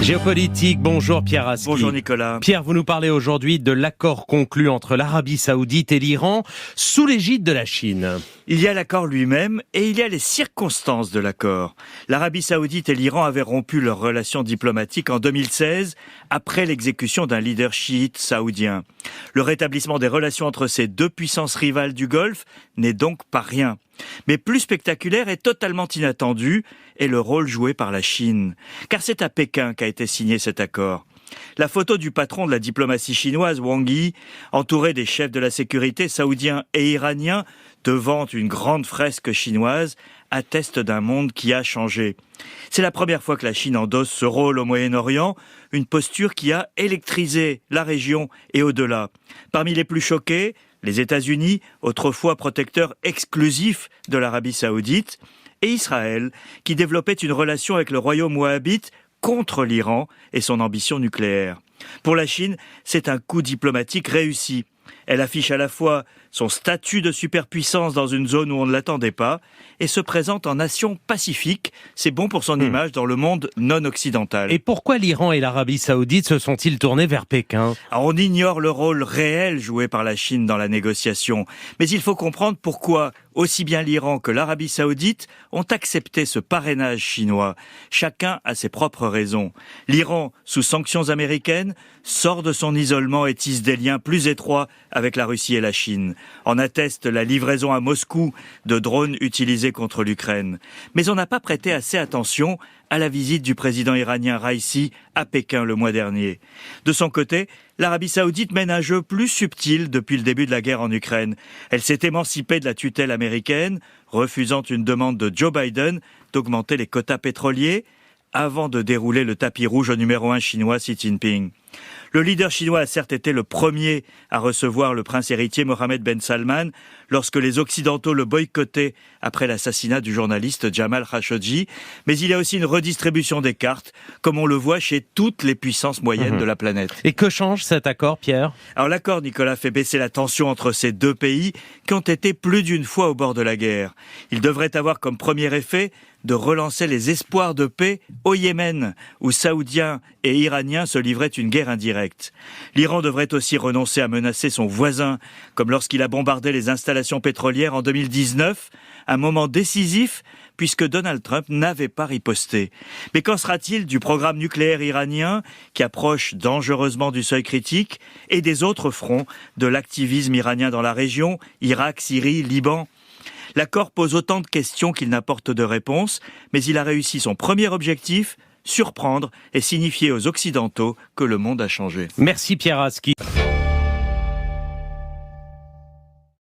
Géopolitique, bonjour Pierre Aski. Bonjour Nicolas. Pierre, vous nous parlez aujourd'hui de l'accord conclu entre l'Arabie Saoudite et l'Iran sous l'égide de la Chine. Il y a l'accord lui-même et il y a les circonstances de l'accord. L'Arabie Saoudite et l'Iran avaient rompu leurs relations diplomatiques en 2016 après l'exécution d'un leader chiite saoudien. Le rétablissement des relations entre ces deux puissances rivales du Golfe n'est donc pas rien. Mais plus spectaculaire et totalement inattendu est le rôle joué par la Chine. Car c'est à Pékin qu'a été signé cet accord. La photo du patron de la diplomatie chinoise, Wang Yi, entouré des chefs de la sécurité saoudiens et iraniens, devant une grande fresque chinoise, atteste d'un monde qui a changé. C'est la première fois que la Chine endosse ce rôle au Moyen-Orient, une posture qui a électrisé la région et au-delà. Parmi les plus choqués, les États-Unis, autrefois protecteurs exclusifs de l'Arabie Saoudite, et Israël, qui développait une relation avec le royaume wahhabite contre l'Iran et son ambition nucléaire. Pour la Chine, c'est un coup diplomatique réussi. Elle affiche à la fois son statut de superpuissance dans une zone où on ne l'attendait pas et se présente en nation pacifique. C'est bon pour son image dans le monde non occidental. Et pourquoi l'Iran et l'Arabie Saoudite se sont-ils tournés vers Pékin ? Alors, on ignore le rôle réel joué par la Chine dans la négociation, mais il faut comprendre pourquoi aussi bien l'Iran que l'Arabie Saoudite ont accepté ce parrainage chinois. Chacun a ses propres raisons. L'Iran, sous sanctions américaines, sort de son isolement et tisse des liens plus étroits avec la Russie et la Chine. En atteste la livraison à Moscou de drones utilisés contre l'Ukraine. Mais on n'a pas prêté assez attention à la visite du président iranien Raïssi à Pékin le mois dernier. De son côté, l'Arabie Saoudite mène un jeu plus subtil depuis le début de la guerre en Ukraine. Elle s'est émancipée de la tutelle américaine, refusant une demande de Joe Biden d'augmenter les quotas pétroliers avant de dérouler le tapis rouge au numéro 1 chinois Xi Jinping. Le leader chinois a certes été le premier à recevoir le prince héritier Mohammed Ben Salman lorsque les Occidentaux le boycottaient après l'assassinat du journaliste Jamal Khashoggi, mais il y a aussi une redistribution des cartes, comme on le voit chez toutes les puissances moyennes de la planète. Et que change cet accord, Pierre ? Alors l'accord, Nicolas, fait baisser la tension entre ces deux pays qui ont été plus d'une fois au bord de la guerre. Il devrait avoir comme premier effet de relancer les espoirs de paix au Yémen, où Saoudiens et Iraniens se livraient une guerre indirecte. L'Iran devrait aussi renoncer à menacer son voisin, comme lorsqu'il a bombardé les installations pétrolières en 2019, un moment décisif puisque Donald Trump n'avait pas riposté. Mais qu'en sera-t-il du programme nucléaire iranien qui approche dangereusement du seuil critique et des autres fronts de l'activisme iranien dans la région, Irak, Syrie, Liban ? L'accord pose autant de questions qu'il n'apporte de réponses, mais il a réussi son premier objectif, surprendre et signifier aux Occidentaux que le monde a changé. Merci Pierre Aski.